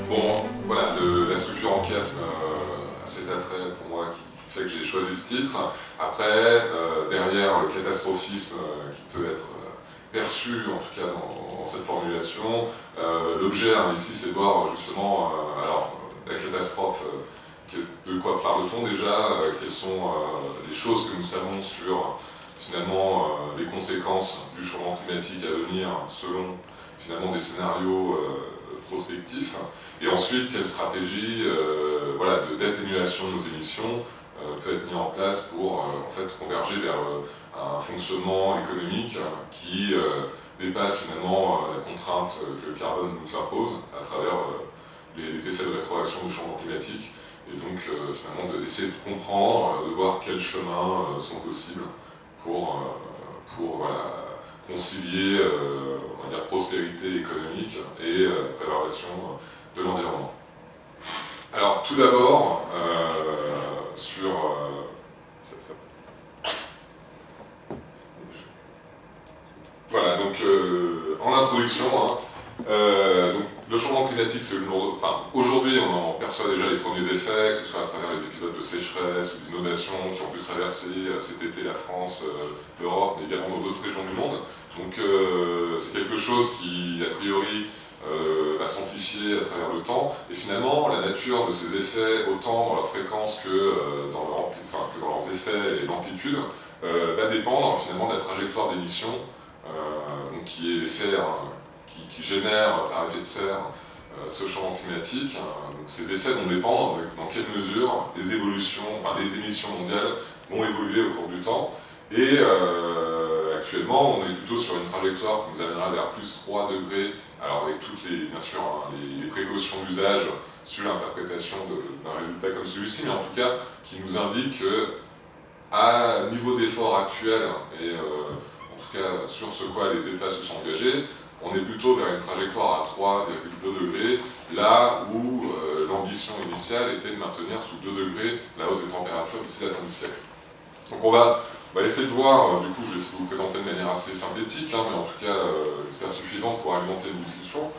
Bon, voilà, la structure en chiasme a cet attrait pour moi qui fait que j'ai choisi ce titre. Après, derrière le catastrophisme qui peut être perçu, en tout cas dans cette formulation, l'objet ici, c'est de voir justement, alors, la catastrophe, de quoi parle-t-on déjà, quelles sont les choses que nous savons sur finalement les conséquences du changement climatique à venir selon finalement des scénarios prospectifs, et ensuite quelle stratégie voilà, d'atténuation de nos émissions peut être mise en place pour en fait converger vers un fonctionnement économique qui dépasse finalement la contrainte que le carbone nous impose à travers les effets de rétroaction du changement climatique, et donc finalement d'essayer de comprendre, de voir quels chemins sont possibles pour voilà, concilier on va dire, prospérité économique et préservation de l'environnement. Alors tout d'abord, sur... Voilà, donc en introduction, hein, donc, le changement climatique, c'est aujourd'hui on en perçoit déjà les premiers effets, que ce soit à travers les épisodes de sécheresse ou d'inondation qui ont pu traverser cet été la France, l'Europe, mais également dans d'autres régions du monde. Donc c'est quelque chose qui, a priori, va s'amplifier à travers le temps, et finalement la nature de ces effets, autant dans leur fréquence que dans leurs effets et l'amplitude, va dépendre finalement de la trajectoire d'émission qui est l'effet qui génère par effet de serre ce changement climatique. Donc ces effets vont dépendre dans quelle mesure les évolutions, les émissions mondiales vont évoluer au cours du temps. Et actuellement, on est plutôt sur une trajectoire qui nous amènera vers plus 3 degrés, alors avec toutes les, bien sûr, les précautions d'usage sur l'interprétation d'un résultat comme celui-ci, mais en tout cas qui nous indique que à niveau d'effort actuel et en tout cas sur ce quoi les États se sont engagés, on est plutôt vers une trajectoire à 3,2 degrés, là où l'ambition initiale était de maintenir sous 2 degrés la hausse des températures d'ici la fin du siècle. Donc on va essayer de voir, du coup je vais essayer de vous présenter de manière assez synthétique, hein, mais en tout cas j'espère suffisante pour alimenter une discussion,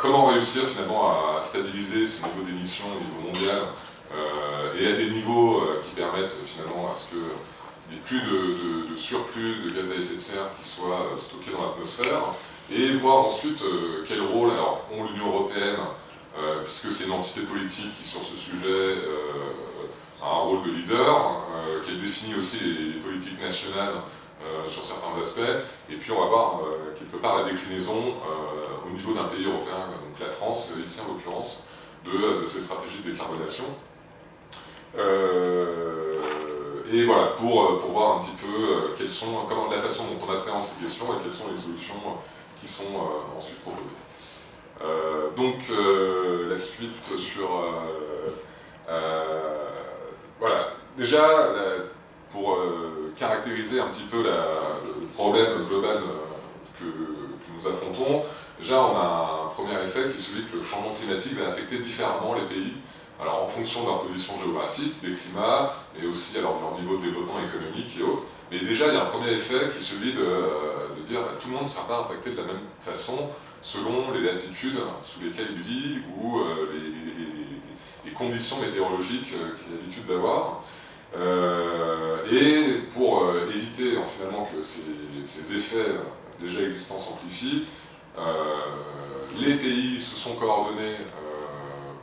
comment réussir finalement à stabiliser ces niveaux d'émissions au niveau mondial et à des niveaux qui permettent finalement à ce que il n'y ait plus de surplus de gaz à effet de serre qui soit stocké dans l'atmosphère, et voir ensuite quel rôle alors, ont l'Union européenne, puisque c'est une entité politique qui sur ce sujet a un rôle de leader, qu'elle définit aussi les politiques nationales sur certains aspects, et puis on va voir quelque part la déclinaison au niveau d'un pays européen, donc la France, ici en l'occurrence, de ces stratégies de décarbonation. Et voilà, pour voir un petit peu comment la façon dont on appréhende ces questions et quelles sont les solutions qui sont ensuite proposées. Donc la suite sur... voilà, déjà pour caractériser un petit peu le problème global que nous affrontons, déjà on a un premier effet qui est celui que le changement climatique va affecter différemment les pays. Alors en fonction de leur position géographique, des climats, et aussi alors, de leur niveau de développement économique et autres. Mais déjà, il y a un premier effet qui est celui de dire que tout le monde ne sera pas impacté de la même façon selon les latitudes sous lesquelles il vit ou les conditions météorologiques qu'il a l'habitude d'avoir. Et pour éviter finalement que ces effets déjà existants s'amplifient, les pays se sont coordonnés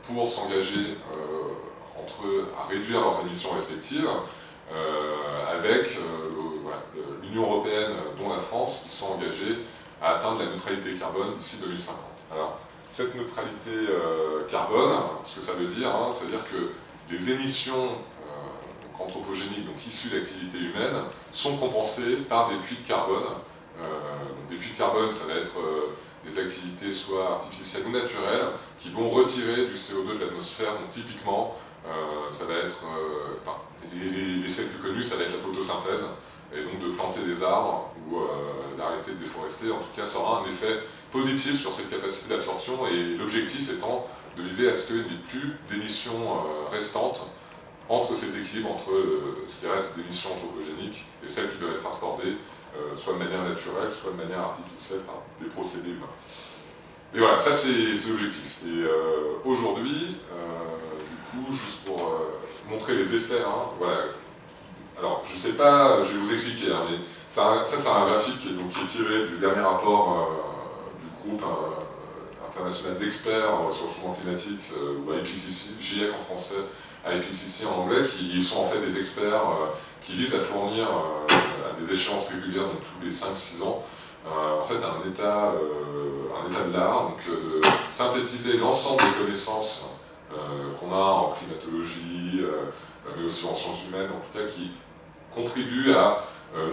pour s'engager entre eux à réduire leurs émissions respectives, avec l'Union européenne, dont la France, qui sont engagés à atteindre la neutralité carbone d'ici 2050. Alors, cette neutralité carbone, ce que ça veut dire, c'est-à-dire que les émissions anthropogéniques, donc issues d'activités humaines, sont compensées par des puits de carbone. Des puits de carbone, ça va être des activités soit artificielles ou naturelles, qui vont retirer du CO2 de l'atmosphère. Donc typiquement, ça va être, l'effet le plus connu, ça va être la photosynthèse, et donc de planter des arbres ou d'arrêter de déforester. En tout cas, ça aura un effet positif sur cette capacité d'absorption, et l'objectif étant de viser à ce qu'il n'y ait plus d'émissions restantes entre cet équilibre entre ce qui reste d'émissions anthropogéniques et celles qui doivent être transportées soit de manière naturelle, soit de manière artificielle par des procédés humains. Et voilà, ça c'est l'objectif. Et aujourd'hui, du coup, juste pour montrer les effets, hein, voilà. Alors, je ne sais pas, je vais vous expliquer, hein, mais ça c'est un graphique qui est tiré du dernier rapport du groupe international d'experts sur le changement climatique, ou IPCC, GIEC en français, IPCC en anglais, qui sont en fait des experts qui visent à fournir à des échéances régulières, donc tous les 5-6 ans, en fait un état de l'art, donc de synthétiser l'ensemble des connaissances qu'on a en climatologie, mais aussi en sciences humaines, en tout cas qui contribuent à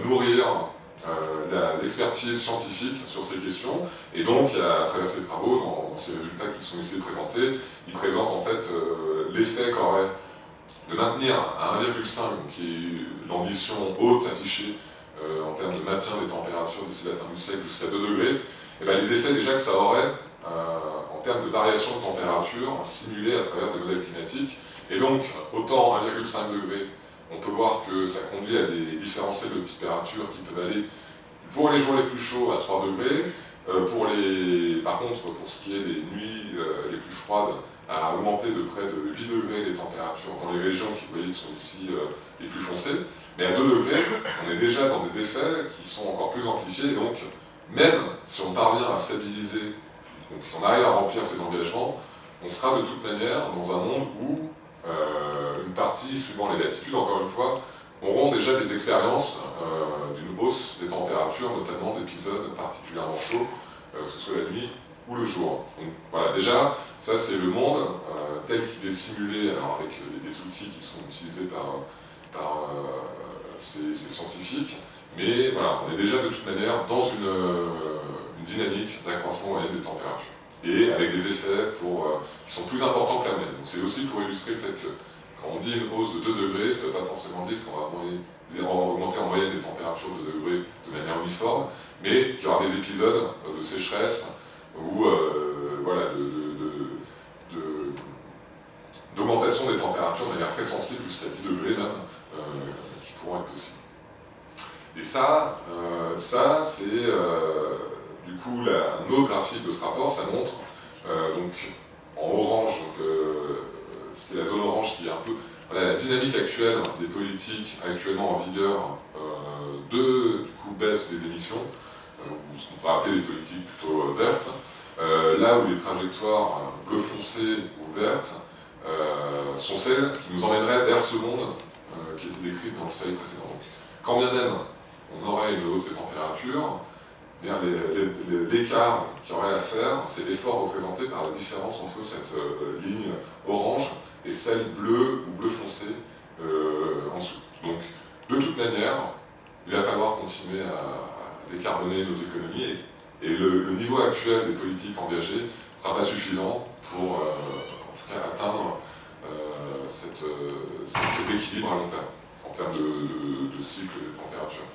nourrir l'expertise scientifique sur ces questions. Et donc, à travers ces travaux, dans ces résultats qui sont ici présentés, ils présentent en fait l'effet qu'aurait de maintenir à 1,5, qui est l'ambition haute affichée en termes de maintien des températures d'ici la fin du siècle jusqu'à 2 degrés, et bien les effets déjà que ça aurait en termes de variation de température simulées à travers des modèles climatiques. Et donc, autant 1,5 degré, on peut voir que ça conduit à des différentiels de température qui peuvent aller pour les jours les plus chauds à 3 degrés, par contre, pour ce qui est des nuits les plus froides, à augmenter de près de 8 degrés les températures dans les régions qui, vous voyez, sont ici les plus foncées. Mais à 2 degrés, on est déjà dans des effets qui sont encore plus amplifiés. Donc, même si on parvient à stabiliser, donc si on arrive à remplir ces engagements, on sera de toute manière dans un monde où une partie, suivant les latitudes, encore une fois, auront déjà des expériences d'une hausse des températures, notamment d'épisodes particulièrement chauds, que ce soit la nuit ou le jour. Donc voilà, déjà, ça c'est le monde tel qu'il est simulé, alors avec des outils qui sont utilisés par ces scientifiques, mais voilà, on est déjà de toute manière dans une dynamique d'accroissement moyen des températures, et avec des effets qui sont plus importants que la moyenne. Donc c'est aussi pour illustrer le fait que quand on dit une hausse de 2 degrés, ça ne veut pas forcément dire qu'on va augmenter en moyenne les températures de 2 degrés de manière uniforme, mais qu'il y aura des épisodes de sécheresse ou voilà, d'augmentation des températures de manière très sensible jusqu'à 10 degrés même, qui pourront être possibles. Et ça c'est du coup un autre graphique de ce rapport, ça montre donc en orange, c'est la zone orange qui est un peu voilà, la dynamique actuelle des politiques actuellement en vigueur de du coup, baisse des émissions, ou ce qu'on peut appeler des politiques plutôt vertes, là où les trajectoires bleu foncé ou vertes sont celles qui nous emmèneraient vers ce monde qui était décrit dans le slide précédent. Donc, quand bien même on aurait une hausse des températures, l'écart qu'il y aurait à faire, c'est l'effort représenté par la différence entre cette ligne orange et celle bleue ou bleu foncé en dessous. Donc, de toute manière, il va falloir continuer à décarboner nos économies et le niveau actuel des politiques engagées ne sera pas suffisant pour en tout cas atteindre cet équilibre à long terme en termes de cycle des températures.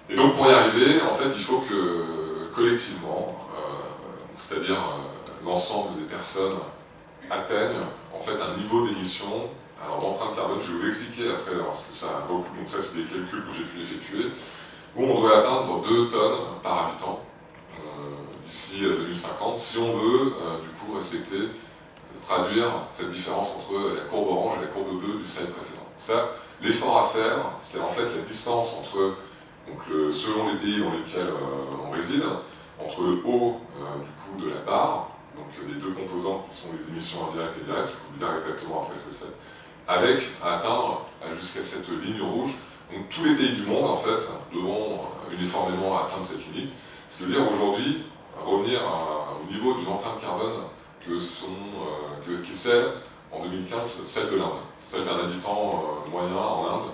Et donc pour y arriver, en fait, il faut que collectivement, c'est-à-dire l'ensemble des personnes atteignent en fait un niveau d'émission. Alors d'empreinte carbone, je vais vous l'expliquer après, parce que ça recoupe, donc ça c'est des calculs que j'ai pu effectuer, où on doit atteindre 2 tonnes par habitant d'ici 2050, si on veut du coup traduire cette différence entre la courbe orange et la courbe bleue du slide précédent. Ça, l'effort à faire, c'est en fait la distance entre, donc selon les pays dans lesquels on réside, entre le haut du coup de la barre, donc les deux composantes qui sont les émissions indirectes et directes, je vais vous dire exactement après ce que c'est, avec à atteindre jusqu'à cette ligne rouge. Donc tous les pays du monde en fait devront uniformément atteindre cette limite. Ce qui veut dire aujourd'hui revenir au niveau d'une empreinte carbone qui est celle en 2015, celle de l'Inde, celle d'un habitant moyen en Inde.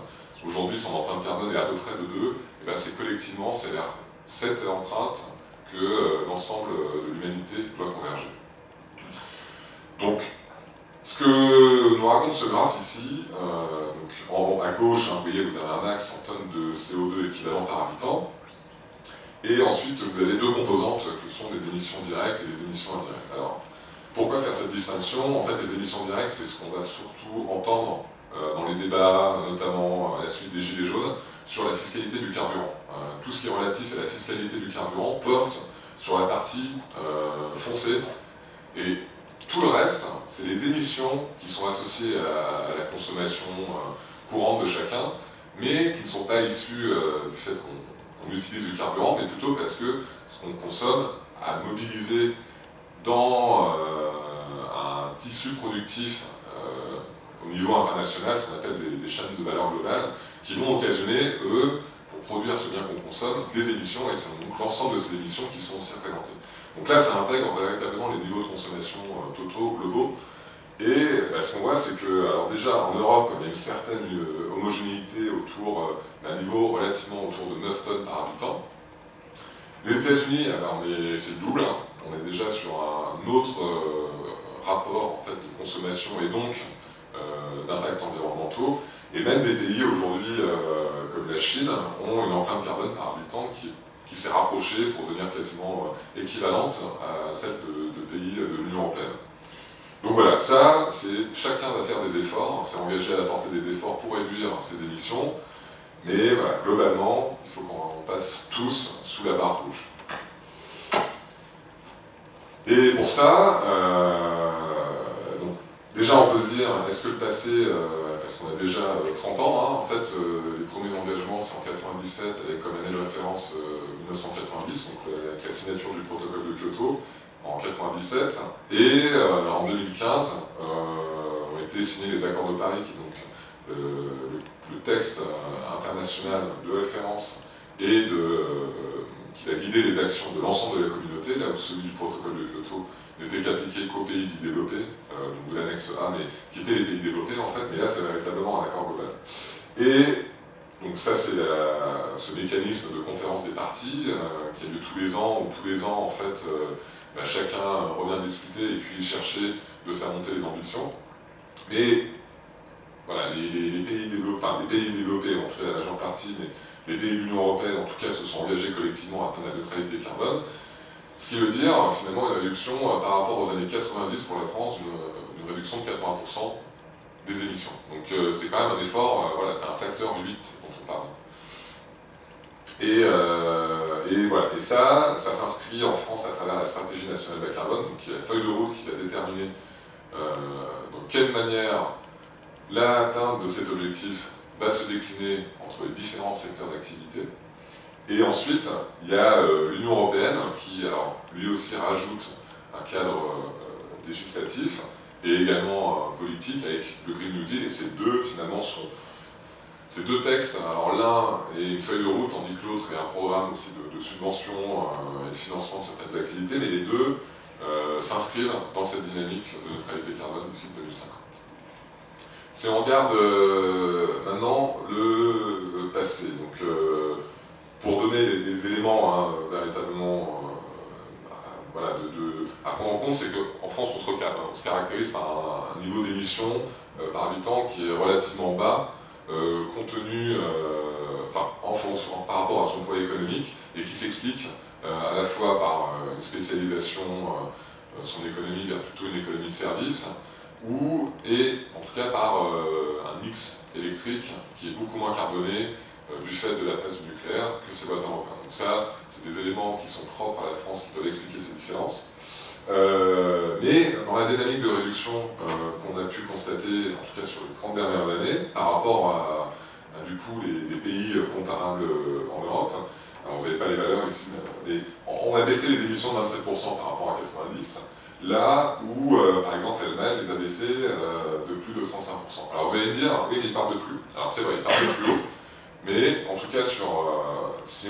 Aujourd'hui son empreinte carbone est à peu près de 2, et bien c'est collectivement, c'est vers cette empreinte que l'ensemble de l'humanité doit converger. Donc, ce que nous raconte ce graphe ici, à gauche, vous voyez, vous avez un axe en tonnes de CO2 équivalent par habitant, et ensuite vous avez deux composantes que sont les émissions directes et les émissions indirectes. Alors, pourquoi faire cette distinction? En fait, les émissions directes, c'est ce qu'on va surtout entendre dans les débats, notamment à la suite des Gilets jaunes, sur la fiscalité du carburant. Tout ce qui est relatif à la fiscalité du carburant porte sur la partie foncée, et tout le reste, c'est les émissions qui sont associées à la consommation courante de chacun, mais qui ne sont pas issues du fait qu'on utilise du carburant, mais plutôt parce que ce qu'on consomme a mobilisé dans un tissu productif au niveau international, ce qu'on appelle des chaînes de valeur globale, qui vont occasionner, eux, pour produire ce bien qu'on consomme, des émissions, et c'est donc l'ensemble de ces émissions qui sont aussi représentées. Donc là, ça intègre véritablement les niveaux de consommation totaux, globaux, et ce qu'on voit, c'est que, alors déjà, en Europe, il y a une certaine homogénéité autour d'un niveau relativement autour de 9 tonnes par habitant. Les États-Unis, c'est double, hein. On est déjà sur un autre rapport en fait, de consommation et donc d'impacts environnementaux. Et même des pays aujourd'hui, comme la Chine, ont une empreinte carbone par habitant qui s'est rapprochée pour devenir quasiment équivalente à celle de pays de l'Union européenne. Donc voilà, ça, chacun va faire des efforts, s'est engagé à apporter des efforts pour réduire ses émissions, mais voilà, globalement, il faut qu'on passe tous sous la barre rouge. Et pour ça, donc, déjà on peut se dire, est-ce que le passé, parce qu'on a déjà 30 ans, hein, en fait, les premiers engagements c'est en 97 avec comme année de référence 1990, donc avec la signature du protocole de Kyoto en 97, et en 2015 ont été signés les accords de Paris, qui est donc le texte international de référence et qui va guider les actions de l'ensemble de la communauté, là où celui du protocole de Kyoto n'était qu'appliqué qu'aux pays dits développés, donc de l'annexe A, mais qui étaient les pays développés en fait, mais là c'est véritablement un accord global. Et donc ça c'est ce mécanisme de conférence des parties qui a lieu tous les ans, où tous les ans en fait chacun revient discuter et puis chercher de faire monter les ambitions. Mais voilà, les pays développés, en tout cas la majeure partie, mais les pays de l'Union européenne en tout cas se sont engagés collectivement à atteindre la neutralité carbone. Ce qui veut dire finalement une réduction par rapport aux années 90 pour la France, une réduction de 80% des émissions. Donc c'est quand même un effort, voilà, c'est un facteur 8 dont on parle. Et voilà, et ça s'inscrit en France à travers la stratégie nationale bas carbone, donc qui est la feuille de route qui va déterminer de quelle manière l'atteinte de cet objectif va se décliner entre les différents secteurs d'activité. Et ensuite, il y a l'Union européenne qui, alors, lui aussi rajoute un cadre législatif et également politique avec le Green New Deal, et ces deux, finalement, sont ces deux textes. Alors l'un est une feuille de route, tandis que l'autre est un programme aussi de subvention et de financement de certaines activités, mais les deux s'inscrivent dans cette dynamique de neutralité carbone d'ici 2050. Si on regarde maintenant le passé, donc pour donner des éléments véritablement voilà, à prendre en compte, c'est qu'en France on se caractérise par un niveau d'émission par habitant qui est relativement bas, compte tenu, par rapport à son poids économique, et qui s'explique à la fois par une spécialisation son économie vers plutôt une économie de service, et en tout cas par un mix électrique qui est beaucoup moins carboné du fait de la place du nucléaire que ses voisins européens. Donc ça, c'est des éléments qui sont propres à la France qui peuvent expliquer ces différences. Mais dans la dynamique de réduction qu'on a pu constater, en tout cas sur les 30 dernières années, par rapport à du coup, les pays comparables en Europe, alors vous n'avez pas les valeurs ici, mais on a baissé les émissions de 27% par rapport à 90%, là où, par exemple, l'Allemagne les a baissées de plus de 35%. Alors vous allez me dire, oui, mais ils partent de plus. Alors c'est vrai, ils partent de plus haut, mais en tout cas, si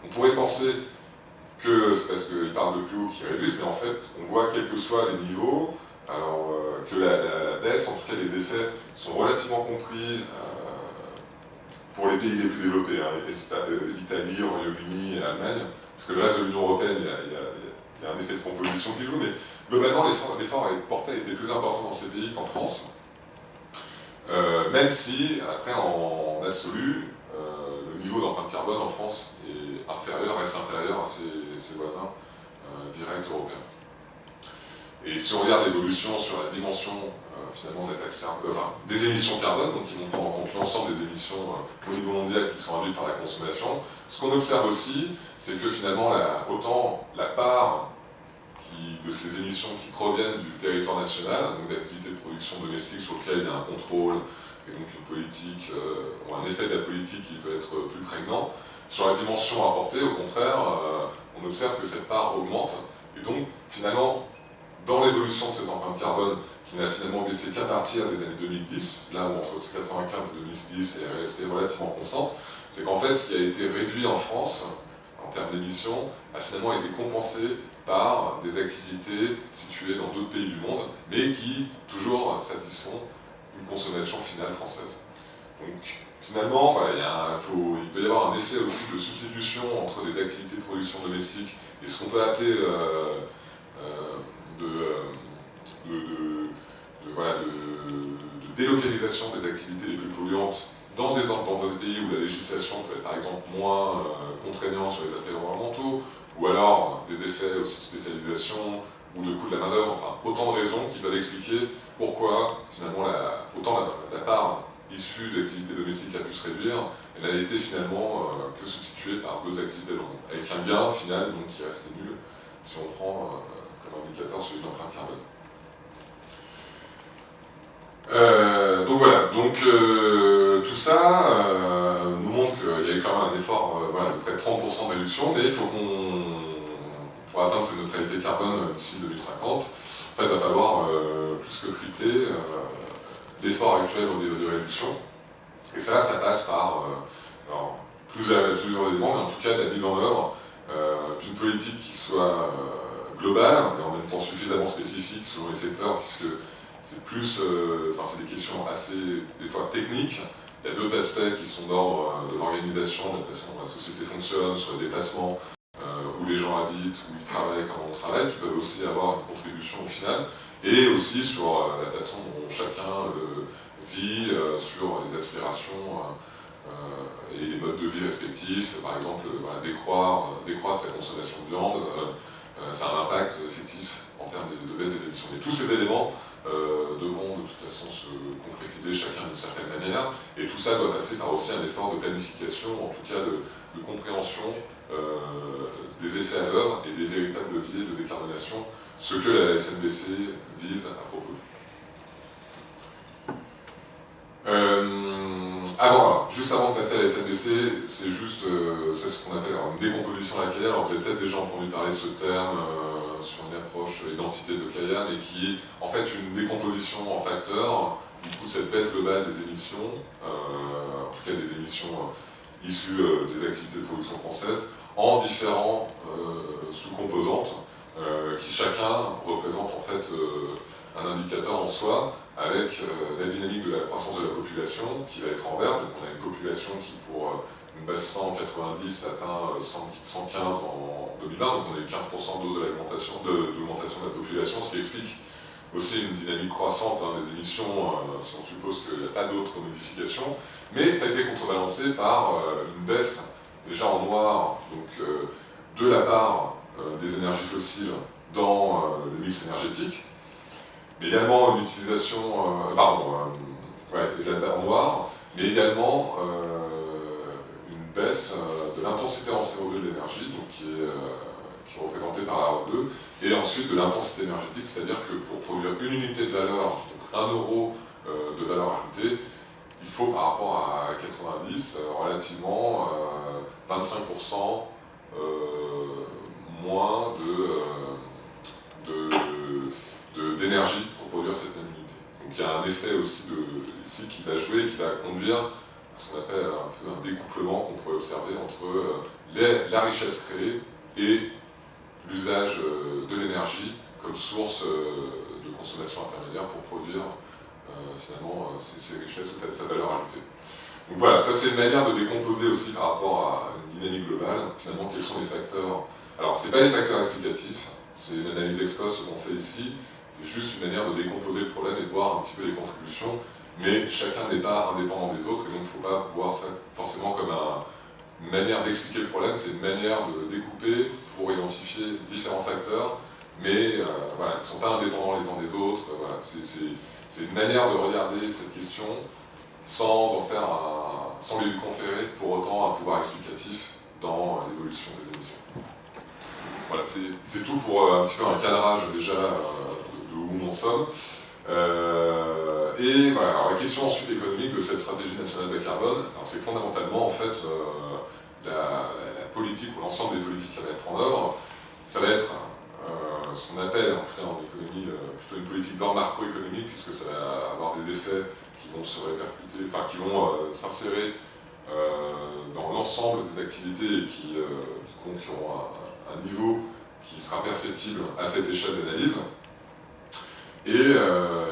on pourrait penser que c'est parce qu'ils partent de plus haut qu'ils réduisent, mais en fait, on voit quels que soient les niveaux, alors, que la baisse, en tout cas les effets, sont relativement compris pour les pays les plus développés, hein, l'Italie, le Royaume-Uni et l'Allemagne, parce que le reste de l'Union européenne, il y a un effet de composition qui joue, mais globalement, l'effort à porté a été plus important dans ces pays qu'en France, même si, après, en absolu, le niveau d'empreinte carbone en France reste inférieur à ses voisins directs européens. Et si on regarde l'évolution sur la dimension finalement des émissions carbone, donc qui vont prendre en compte l'ensemble des émissions au niveau mondial qui sont induites par la consommation, ce qu'on observe aussi, c'est que finalement autant la part de ces émissions qui proviennent du territoire national, donc d'activités de production domestique sur lesquelles il y a un contrôle et donc une politique, ou un effet de la politique qui peut être plus prégnant, sur la dimension apportée, au contraire, on observe que cette part augmente, et donc finalement, dans l'évolution de cette empreinte carbone, qui n'a finalement baissé qu'à partir des années 2010, là où entre 1995 et 2010 elle est restée relativement constante, c'est qu'en fait ce qui a été réduit en France, en termes d'émissions, a finalement été compensé par des activités situées dans d'autres pays du monde, mais qui toujours satisfont une consommation finale française. Donc finalement, voilà, il peut y avoir un effet aussi de substitution entre des activités de production domestique et ce qu'on peut appeler de délocalisation des activités les plus polluantes dans des pays où la législation peut être par exemple moins contraignante sur les aspects environnementaux, ou alors des effets aussi de spécialisation ou de coût de la main-d'œuvre, enfin autant de raisons qui peuvent expliquer pourquoi finalement autant la part issue d'activités domestiques a pu se réduire, elle n'a été finalement que substituée par d'autres activités, avec un gain final donc, qui reste nul si on prend comme indicateur celui de l'empreinte carbone. Donc voilà, tout ça nous montre qu'il y a eu quand même un effort de près de 30% de réduction, mais il faut pour atteindre cette neutralité carbone d'ici 2050, il va falloir plus que tripler l'effort actuel au niveau de réduction. Et ça passe par plusieurs éléments, mais en tout cas de la mise en œuvre d'une politique qui soit globale, mais en même temps suffisamment spécifique selon les secteurs, puisque c'est c'est des questions assez, des fois, techniques. Il y a d'autres aspects qui sont d'ordre de l'organisation, de la façon dont la société fonctionne, sur les déplacements, où les gens habitent, où ils travaillent, comment on travaille, qui peuvent aussi avoir une contribution au final, et aussi sur la façon dont chacun vit, sur les aspirations et les modes de vie respectifs. Par exemple, décroître sa consommation de viande, ça a un impact effectif en termes de baisse des émissions. Et tous ces éléments devront de toute façon se concrétiser chacun d'une certaine manière, et tout ça doit passer par aussi un effort de planification, en tout cas de compréhension des effets à l'œuvre et des véritables leviers de décarbonation, ce que la SNBC vise à proposer. Juste avant de passer à la SNBC, c'est ce qu'on appelle une décomposition à la Cayenne. Alors vous avez peut-être déjà entendu parler de ce terme sur une approche identité de Cayenne, et qui est en fait une décomposition en facteurs, du coup cette baisse globale des émissions, en tout cas des émissions issues des activités de production françaises, en différents sous-composantes, qui chacun représente en fait un indicateur en soi, avec la dynamique de la croissance de la population qui va être en vert. Donc on a une population qui, pour une base 190, atteint 115 en 2020, donc on a eu 15% de l'augmentation de la population, ce qui explique aussi une dynamique croissante des émissions, si on suppose qu'il n'y a pas d'autres modifications, mais ça a été contrebalancé par une baisse, déjà en noir, donc, de la part des énergies fossiles dans le mix énergétique, mais également une utilisation, en noir, mais également une baisse de l'intensité en CO2 de l'énergie, donc qui est représentée par la bleue, et ensuite de l'intensité énergétique, c'est-à-dire que pour produire une unité de valeur, donc 1 euro de valeur ajoutée, il faut par rapport à 90 relativement 25% moins d'énergie pour produire cette même unité. Donc il y a un effet aussi ici qui va jouer, qui va conduire à ce qu'on appelle un peu un découplement qu'on pourrait observer entre la richesse créée et l'usage de l'énergie comme source de consommation intermédiaire pour produire finalement ces richesses ou peut-être sa valeur ajoutée. Donc voilà, ça c'est une manière de décomposer aussi par rapport à une dynamique globale, finalement quels sont les facteurs. Alors c'est pas les facteurs explicatifs, c'est une analyse ex post qu'on fait ici, c'est juste une manière de décomposer le problème et de voir un petit peu les contributions, mais chacun n'est pas indépendant des autres, et donc il ne faut pas voir ça forcément comme une manière d'expliquer le problème, c'est une manière de découper pour identifier différents facteurs, mais voilà, ils ne sont pas indépendants les uns des autres. Voilà, c'est une manière de regarder cette question sans lui conférer pour autant un pouvoir explicatif dans l'évolution des émissions. Voilà, c'est tout pour un petit peu un cadrage déjà de où nous en sommes. Et voilà, alors la question ensuite économique de cette stratégie nationale bas carbone, c'est fondamentalement en fait la politique ou l'ensemble des politiques à mettre en œuvre. Ça va être ce qu'on appelle en tout cas en économie plutôt une politique d'ordre macroéconomique, puisque ça va avoir des effets qui vont se répercuter, enfin qui vont s'insérer dans l'ensemble des activités et qui auront un niveau qui sera perceptible à cette échelle d'analyse. Et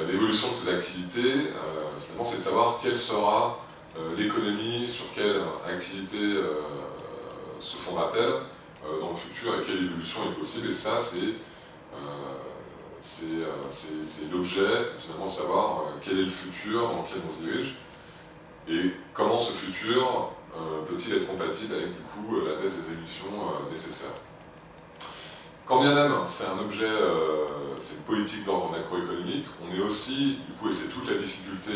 l'évolution de ces activités, finalement, c'est de savoir quelle sera l'économie, sur quelle activité se fondera-t-elle dans le futur et quelle évolution est possible. Et ça, c'est l'objet, finalement, de savoir quel est le futur dans lequel on se dirige et comment ce futur peut-il être compatible avec, du coup, la baisse des émissions nécessaires. Quand bien même c'est un objet, c'est une politique d'ordre macroéconomique, on est aussi, du coup, et c'est toute la difficulté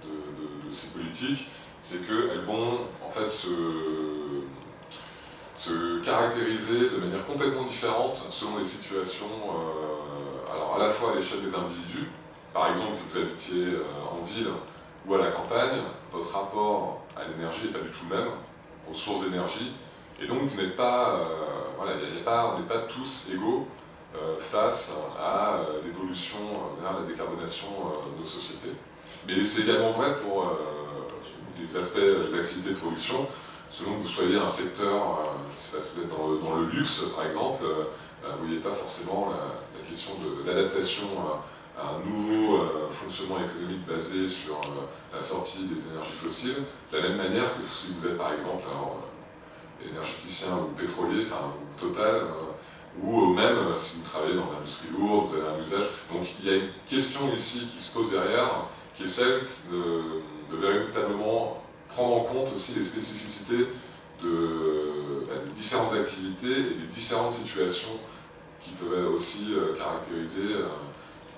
de ces politiques, c'est qu'elles vont en fait se caractériser de manière complètement différente selon les situations, alors à la fois à l'échelle des individus, par exemple que vous habitiez en ville ou à la campagne, votre rapport à l'énergie n'est pas du tout le même, aux sources d'énergie, et donc vous n'êtes pas, voilà, on n'est pas tous égaux face à l'évolution vers la décarbonation de nos sociétés. Mais c'est également vrai pour les aspects des activités de production. Selon que vous soyez un secteur, je ne sais pas si vous êtes dans le luxe par exemple, vous ne voyez pas forcément la question de l'adaptation à un nouveau fonctionnement économique basé sur la sortie des énergies fossiles, de la même manière que si vous êtes par exemple énergéticien ou pétrolier, enfin ou Total, ou même si vous travaillez dans l'industrie lourde, vous avez un usage. Donc il y a une question ici qui se pose derrière, qui est celle de véritablement prendre en compte aussi les spécificités des différentes activités et des différentes situations qui peuvent aussi caractériser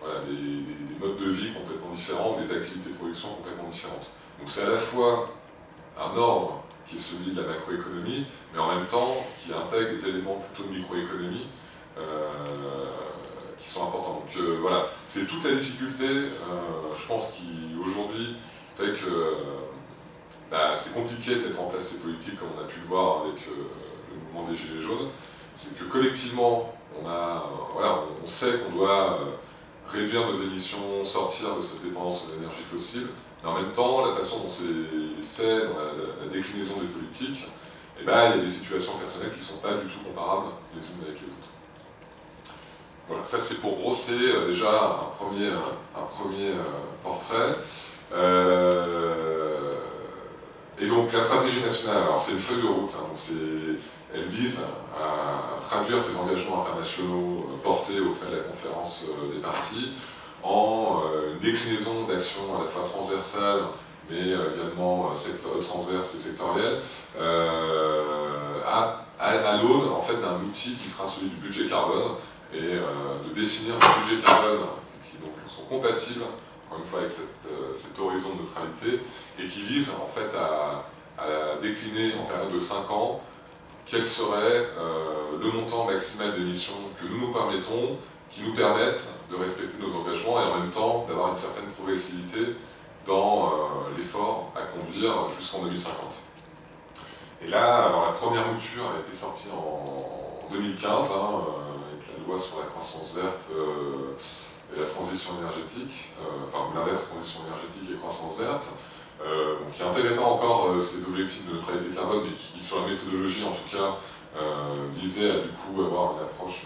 voilà, des modes de vie complètement différents, des activités de production complètement différentes. Donc c'est à la fois un ordre qui est celui de la macroéconomie, mais en même temps qui intègre des éléments plutôt de microéconomie qui sont importants. Donc voilà, c'est toute la difficulté, je pense, qui aujourd'hui fait que c'est compliqué de mettre en place ces politiques comme on a pu le voir avec le mouvement des Gilets jaunes. C'est que collectivement, on sait qu'on doit réduire nos émissions, sortir de cette dépendance aux énergies fossiles, mais en même temps, la façon dont c'est fait dans la déclinaison des politiques, il y a des situations personnelles qui ne sont pas du tout comparables les unes avec les autres. Voilà, ça c'est pour brosser déjà un premier portrait. Et donc la stratégie nationale, alors c'est une feuille de route, elle vise à traduire ces engagements internationaux portés auprès de la conférence des parties en une déclinaison d'actions à la fois transversales, mais également transverses et sectorielles, à l'aune en fait, d'un outil qui sera celui du budget carbone, et de définir un budget carbone qui donc sont compatibles, encore une fois, avec cet horizon de neutralité, et qui vise en fait à décliner en période de 5 ans quel serait le montant maximal d'émissions que nous nous permettons, qui nous permettent de respecter nos engagements et en même temps d'avoir une certaine progressivité dans l'effort à conduire jusqu'en 2050. Et là, alors la première mouture a été sortie en 2015, avec la loi sur la croissance verte et la transition énergétique, enfin l'inverse, transition énergétique et croissance verte, qui n'intégrait pas encore ces objectifs de neutralité carbone, mais qui, sur la méthodologie en tout cas, visait à du coup avoir une approche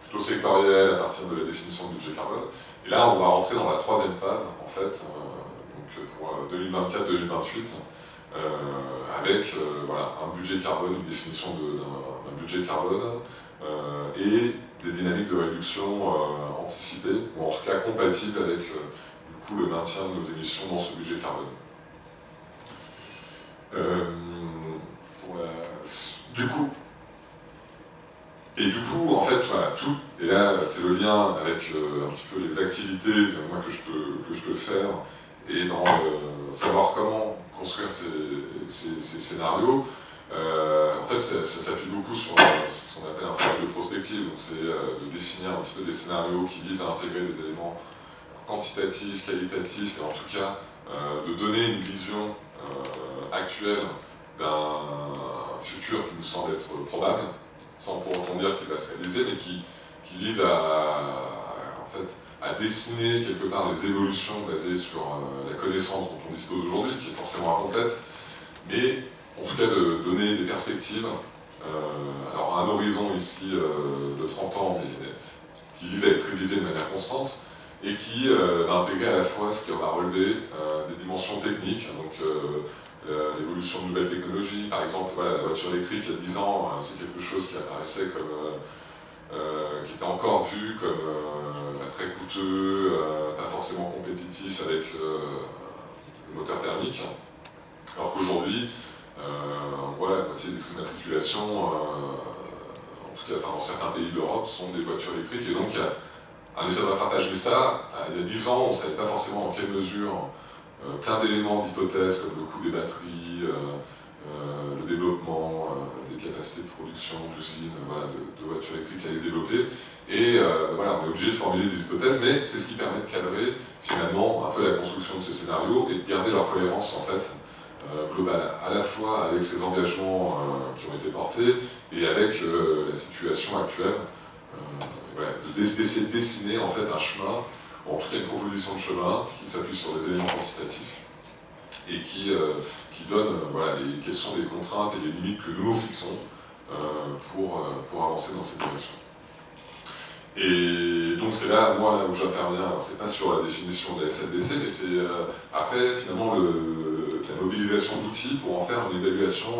plutôt sectorielle à partir de la définition du budget carbone. Et là, on va rentrer dans la troisième phase, en fait, donc pour 2024-2028, avec voilà, un budget carbone, une définition d'un budget carbone, et des dynamiques de réduction anticipées, ou en tout cas compatibles avec du coup, le maintien de nos émissions dans ce budget carbone. Du coup, Et du coup, en fait, voilà, tout, et là, c'est le lien avec un petit peu les activités moi, que je peux faire, et dans savoir comment construire ces scénarios. En fait, ça s'appuie beaucoup sur ce qu'on appelle un travail de prospective, donc c'est de définir un petit peu des scénarios qui visent à intégrer des éléments quantitatifs, qualitatifs, et en tout cas, de donner une vision actuelle d'un futur qui nous semble être probable, sans pour autant dire qu'il va se réaliser, mais qui vise en fait, à dessiner quelque part les évolutions basées sur la connaissance dont on dispose aujourd'hui, qui est forcément incomplète, mais en tout cas de donner des perspectives, alors à un horizon ici de 30 ans, mais qui vise à être révisé de manière constante, et qui va intégrer à la fois ce qui va relever des dimensions techniques, donc l'évolution de nouvelles technologies. Par exemple, voilà, la voiture électrique il y a 10 ans, c'est quelque chose qui apparaissait comme qui était encore vu comme très coûteux, pas forcément compétitif avec le moteur thermique, alors qu'aujourd'hui, on voit la moitié des immatriculations, en tout cas dans certains pays d'Europe, sont des voitures électriques, et donc il y a un effet de rattrapage. Mais ça, il y a 10 ans, on ne savait pas forcément en quelle mesure plein d'éléments d'hypothèses comme le coût des batteries, le développement des capacités de production d'usines, voilà, de voitures électriques à les développer. Et voilà, on est obligé de formuler des hypothèses, mais c'est ce qui permet de cadrer finalement un peu la construction de ces scénarios et de garder leur cohérence en fait globale, à la fois avec ces engagements qui ont été portés et avec la situation actuelle. Voilà, d'essayer de dessiner en fait un chemin, ou en tout cas une proposition de chemin qui s'appuie sur des éléments quantitatifs et qui donne voilà, quelles sont les contraintes et les limites que nous nous fixons pour avancer dans cette direction. Et donc c'est là, moi, là où j'interviens, c'est pas sur la définition de la SLDC, mais c'est après finalement la mobilisation d'outils pour en faire une évaluation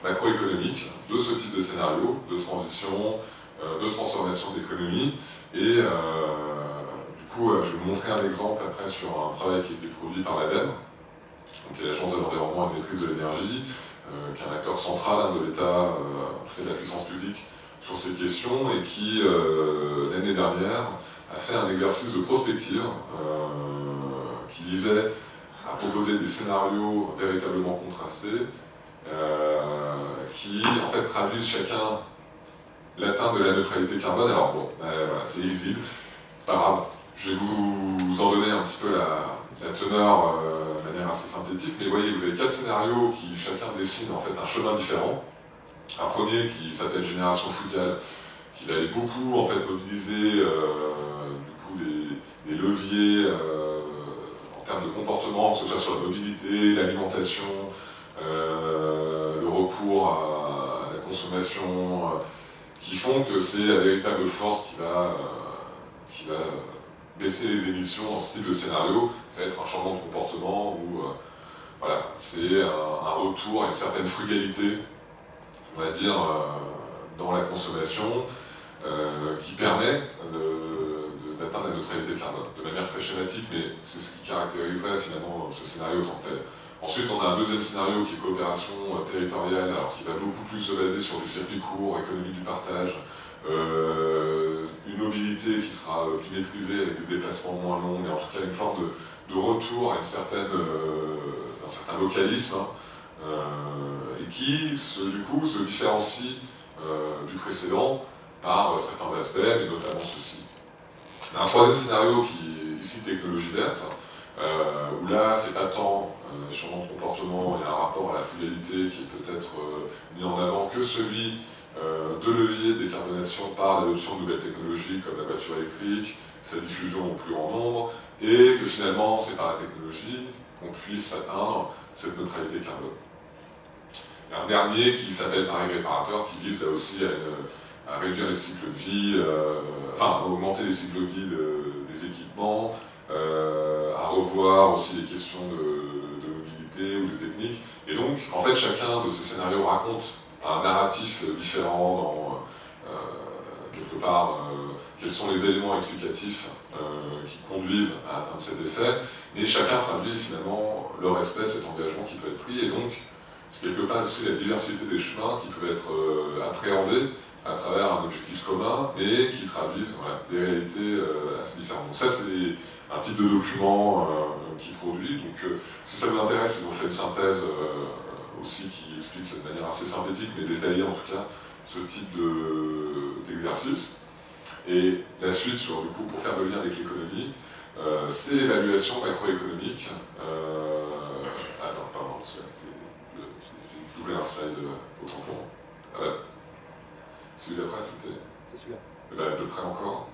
macroéconomique de ce type de scénario, de transition, de transformation d'économie. Et du coup, je vais vous montrer un exemple après sur un travail qui a été produit par l'ADEME, donc qui est l'Agence de l'environnement et de maîtrise de l'énergie, qui est un acteur central de l'État, en tout cas de la puissance publique, sur ces questions, et qui, l'année dernière, a fait un exercice de prospective qui visait à proposer des scénarios véritablement contrastés, qui en fait traduisent chacun l'atteinte de la neutralité carbone. Alors bon, voilà, c'est easy, c'est pas grave. Je vais vous en donner un petit peu la teneur de manière assez synthétique, mais vous voyez, vous avez 4 scénarios qui chacun dessine en fait un chemin différent. Un premier qui s'appelle Génération frugale, qui va aller beaucoup en fait mobiliser du coup des leviers en termes de comportement, que ce soit sur la mobilité, l'alimentation, le recours à la consommation, qui font que c'est la véritable force qui va baisser les émissions dans ce type de scénario. Ça va être un changement de comportement où voilà, c'est un retour à une certaine frugalité, on va dire, dans la consommation, qui permet d'atteindre la neutralité carbone, de manière très schématique, mais c'est ce qui caractériserait finalement ce scénario en tant que tel. Ensuite, on a un deuxième scénario qui est coopération territoriale, alors qui va beaucoup plus se baser sur des circuits courts, économie du partage, une mobilité qui sera plus maîtrisée avec des déplacements moins longs, mais en tout cas une forme de retour à un certain localisme, et qui, du coup, se différencie du précédent par certains aspects, mais notamment ceci. Il y a un troisième scénario qui est ici technologie verte, où là, c'est pas tant changement de comportement et un rapport à la frugalité qui est peut-être mis en avant que celui de levier de décarbonation par l'adoption de nouvelles technologies comme la voiture électrique, sa diffusion au plus grand nombre, et que finalement, c'est par la technologie qu'on puisse atteindre cette neutralité carbone. Et un dernier qui s'appelle Paris réparateur, qui vise là aussi à réduire les cycles de vie, à augmenter les cycles de vie des équipements, à revoir aussi les questions de mobilité ou de technique. Et donc, en fait, chacun de ces scénarios raconte un narratif différent dans, quelque part, quels sont les éléments explicatifs qui conduisent à atteindre cet effet, et chacun traduit finalement le respect de cet engagement qui peut être pris, et donc c'est quelque part aussi la diversité des chemins qui peuvent être appréhendés à travers un objectif commun, mais qui traduisent voilà, des réalités assez différentes. Donc ça, c'est un type de document qui produit. Donc si ça vous intéresse, ils ont fait une synthèse aussi qui explique de manière assez synthétique, mais détaillée en tout cas, ce type d'exercice. Et la suite, sur, du coup, pour faire le lien avec l'économie, c'est l'évaluation macroéconomique. Attends, pardon, j'ai doublé un slide autant pour moi. Ah ouais. Celui d'après, c'était. C'est celui-là. Bah, de près encore.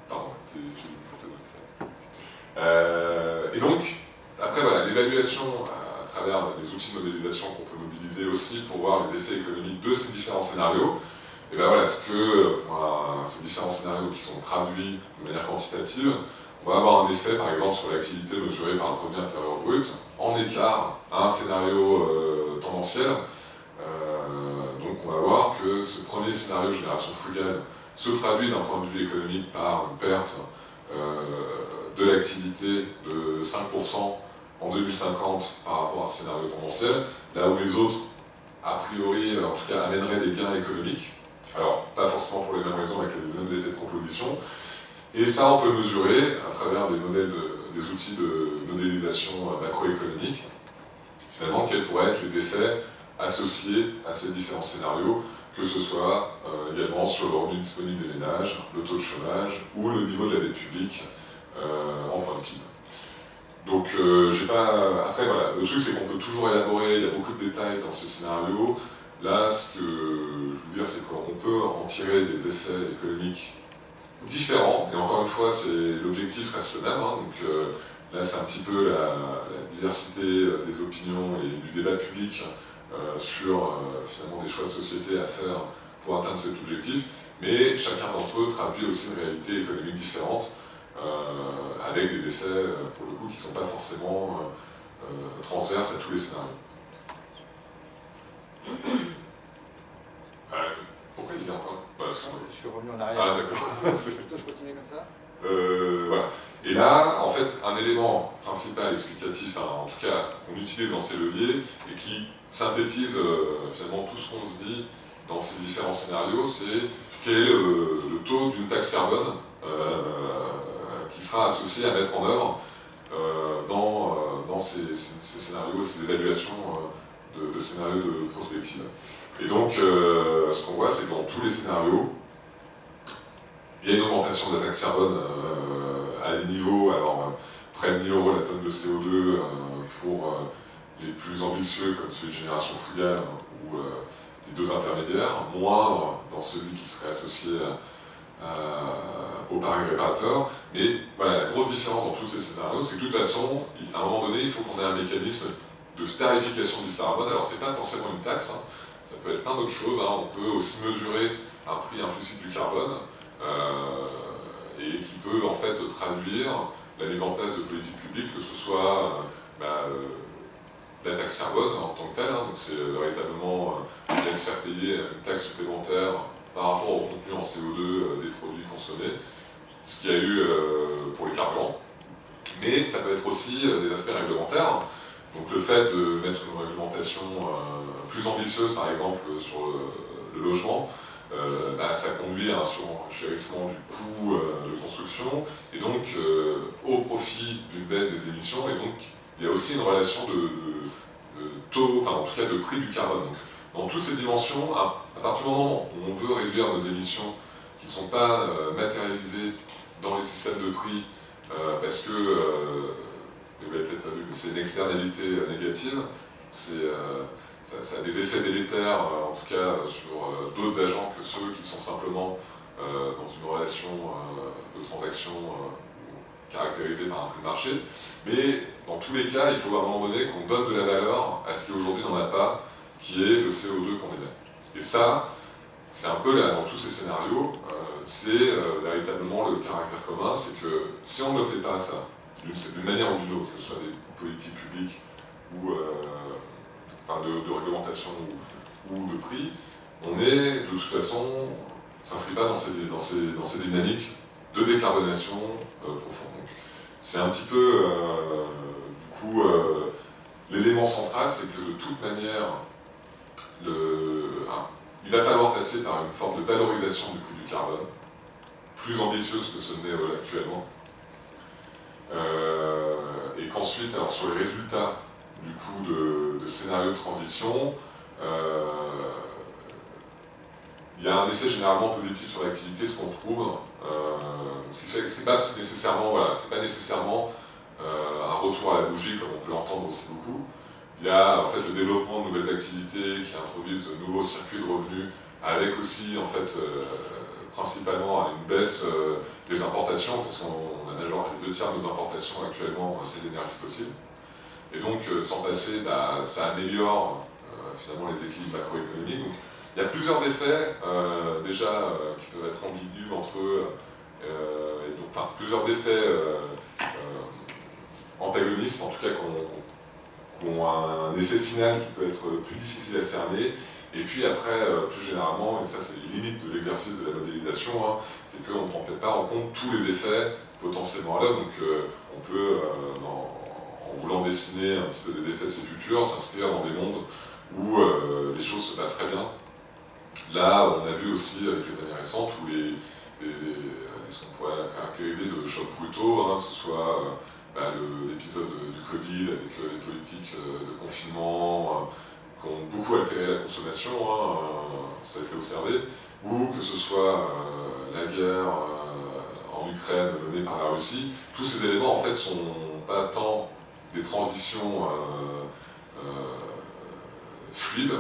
Pardon, j'ai doublé ça. Et donc, après, voilà, l'évaluation à travers des outils de modélisation qu'on peut mobiliser aussi pour voir les effets économiques de ces différents scénarios. Et bien voilà, ce que voilà, ces différents scénarios qui sont traduits de manière quantitative, on va avoir un effet par exemple sur l'activité mesurée par le revenu intérieur brut en écart à un scénario tendanciel. Donc on va voir que ce premier scénario génération frugale se traduit d'un point de vue économique par une perte de l'activité de 5% en 2050 par rapport à ce scénario tendanciel, là où les autres, a priori, en tout cas, amèneraient des gains économiques. Alors, pas forcément pour les mêmes raisons, avec les mêmes effets de composition. Et ça, on peut mesurer à travers des modèles, des outils de modélisation macroéconomique, finalement, quels pourraient être les effets associés à ces différents scénarios, que ce soit également sur le revenu disponible des ménages, le taux de chômage ou le niveau de la dette publique en point de PIB. Donc, j'ai pas. Après, voilà, le truc, c'est qu'on peut toujours élaborer, il y a beaucoup de détails dans ces scénarios. Là, ce que je veux dire, c'est qu'on peut en tirer des effets économiques différents, et encore une fois, l'objectif reste le même. Hein, donc là, c'est un petit peu la diversité des opinions et du débat public sur finalement des choix de société à faire pour atteindre cet objectif, mais chacun d'entre eux traduit aussi une réalité économique différente, avec des effets, pour le coup, qui ne sont pas forcément transverses à tous les scénarios. Pourquoi il vient encore Je suis revenu en arrière. Ah d'accord. Plutôt je continue comme ça. Voilà. Et là, en fait, un élément principal explicatif, en tout cas, qu'on utilise dans ces leviers, et qui synthétise finalement tout ce qu'on se dit dans ces différents scénarios, c'est quel est le taux d'une taxe carbone qui sera associé à mettre en œuvre dans ces scénarios, ces évaluations de scénarios de prospective. Et donc, ce qu'on voit, c'est que dans tous les scénarios, il y a une augmentation de la taxe carbone à des niveaux, alors près de 1 000 € la tonne de CO2 pour les plus ambitieux comme celui de Génération Frugale ou les deux intermédiaires, moindre dans celui qui serait associé au pari réparateur. Mais voilà, la grosse différence dans tous ces scénarios, c'est que de toute façon, à un moment donné, il faut qu'on ait un mécanisme de tarification du carbone. Alors c'est pas forcément une taxe, hein. Ça peut être plein d'autres choses. Hein. On peut aussi mesurer un prix implicite du carbone et qui peut en fait traduire la mise en place de politiques publiques, que ce soit la taxe carbone en tant que telle. Hein. Donc c'est véritablement bien faire payer une taxe supplémentaire par rapport au contenu en CO2 des produits consommés, ce qu'il y a eu pour les carburants. Mais ça peut être aussi des aspects réglementaires. Donc le fait de mettre une réglementation plus ambitieuse, par exemple, sur le logement, ça conduit à un surenchérissement du coût de construction, et donc au profit d'une baisse des émissions, et donc il y a aussi une relation de taux, enfin en tout cas de prix du carbone. Donc, dans toutes ces dimensions, à partir du moment où on veut réduire nos émissions qui ne sont pas matérialisées dans les systèmes de prix, parce que vous l'avez peut-être pas vu, mais c'est une externalité négative. Ça a des effets délétères, en tout cas sur d'autres agents que ceux qui sont simplement dans une relation de transaction caractérisée par un prix de marché. Mais dans tous les cas, il faut à un moment donné qu'on donne de la valeur à ce qui aujourd'hui n'en a pas, qui est le CO2 qu'on émet. Et ça, c'est un peu là, dans tous ces scénarios, c'est véritablement le caractère commun, c'est que si on ne fait pas ça, d'une manière ou d'une autre, que ce soit des politiques publiques ou de réglementation ou de prix, on est de toute façon, ça ne s'inscrit pas dans ces dynamiques de décarbonation profonde. C'est un petit peu, du coup, l'élément central, c'est que de toute manière, il va falloir passer par une forme de valorisation du prix du carbone, plus ambitieuse que ce n'est actuellement. Et qu'ensuite, alors sur les résultats du coup de scénario de transition, il y a un effet généralement positif sur l'activité, ce qu'on trouve, ce qui fait que c'est pas nécessairement, c'est pas nécessairement un retour à la bougie comme on peut l'entendre aussi beaucoup. Il y a en fait le développement de nouvelles activités qui introduisent de nouveaux circuits de revenus, avec aussi en fait principalement une baisse des importations, parce qu'on a genre les 2/3 de nos importations actuellement, c'est d'énergie fossile. Et donc sans passer, ça améliore finalement les équilibres macroéconomiques. Donc, il y a plusieurs effets déjà qui peuvent être ambigus entre eux, et donc, enfin plusieurs effets antagonistes, en tout cas qui ont un effet final qui peut être plus difficile à cerner. Et puis après, plus généralement, et ça c'est les limites de l'exercice de la modélisation, c'est qu'on ne prend peut-être pas en compte tous les effets potentiellement à l'œuvre. Donc on peut, en voulant dessiner un petit peu des effets de ces futurs, s'inscrire dans des mondes où les choses se passent très bien. Là, on a vu aussi avec les années récentes où ce qu'on pourrait caractériser de chocs brutaux, que ce soit l'épisode du Covid avec les politiques de confinement qui ont beaucoup altéré la consommation, ça a été observé, ou que ce soit la guerre en Ukraine menée par la Russie. Tous ces éléments en fait sont pas tant des transitions fluides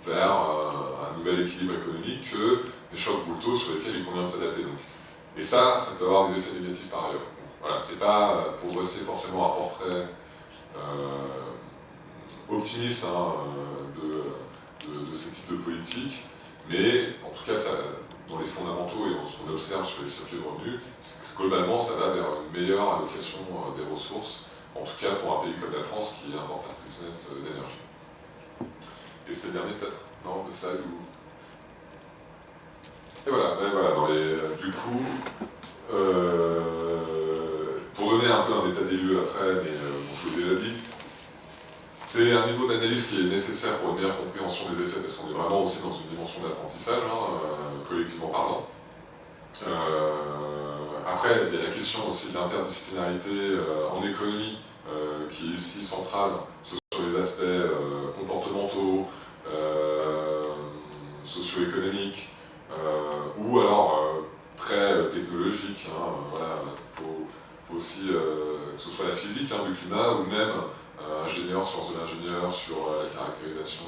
vers un nouvel équilibre économique que des chocs brutaux sur lesquels il convient de s'adapter. Et ça peut avoir des effets négatifs par ailleurs. Voilà, c'est pas pour dresser forcément un portrait optimiste de ces types de politiques, mais en tout cas, dans les fondamentaux et ce qu'on observe sur les circuits de revenus, c'est que globalement, ça va vers une meilleure allocation des ressources, en tout cas pour un pays comme la France qui est importatrice nette d'énergie. Et c'était le dernier peut-être, non, de slide ou... Et voilà, du coup, pour donner un peu un état des lieux après, mais je vous l'ai déjà dit, c'est un niveau d'analyse qui est nécessaire pour une meilleure compréhension des effets, parce qu'on est vraiment aussi dans une dimension d'apprentissage, collectivement parlant. Après, il y a la question aussi de l'interdisciplinarité en économie, qui est ici centrale, que ce soit sur les aspects comportementaux, socio-économiques, ou alors très technologiques. Faut aussi que ce soit la physique du climat, ou même ingénieur, sciences de l'ingénieur, sur la caractérisation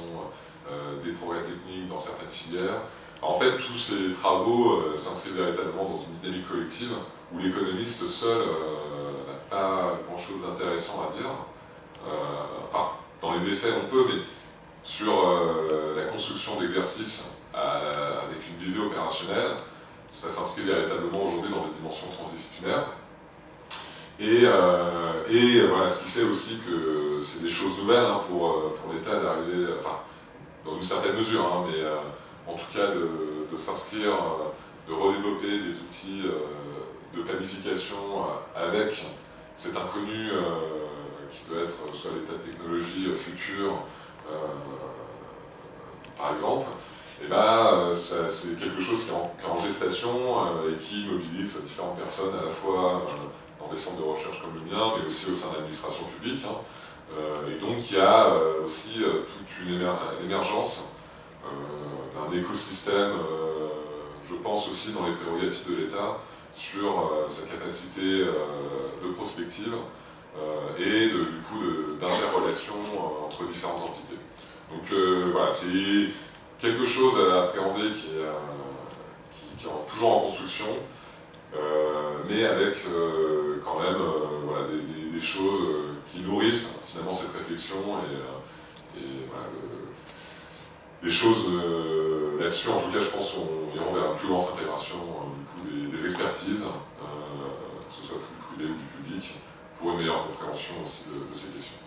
des progrès techniques dans certaines filières. En fait, tous ces travaux s'inscrivent véritablement dans une dynamique collective où l'économiste seul n'a pas grand-chose d'intéressant à dire. Enfin, dans les effets, on peut, mais sur la construction d'exercices avec une visée opérationnelle, ça s'inscrit véritablement aujourd'hui dans des dimensions transdisciplinaires. Et voilà, ce qui fait aussi que c'est des choses nouvelles pour l'État d'arriver, enfin, dans une certaine mesure, mais en tout cas de s'inscrire, de redévelopper des outils de planification avec cet inconnu qui peut être soit l'état de technologie futur, par exemple. Et c'est quelque chose qui est en gestation et qui mobilise différentes personnes à la fois dans des centres de recherche comme le mien, mais aussi au sein de l'administration publique. Et donc il y a aussi toute une émergence d'un écosystème, je pense aussi dans les prérogatives de l'État, sur sa capacité de prospective et du coup d'interrelation entre différentes entités. Donc voilà, c'est quelque chose à appréhender qui est toujours en construction, mais avec quand même des choses qui nourrissent finalement cette réflexion et voilà, des choses là-dessus. En tout cas, je pense qu'on ira vers une plus grande intégration du coup, des expertises, que ce soit plus privé ou du public, pour une meilleure compréhension aussi de ces questions.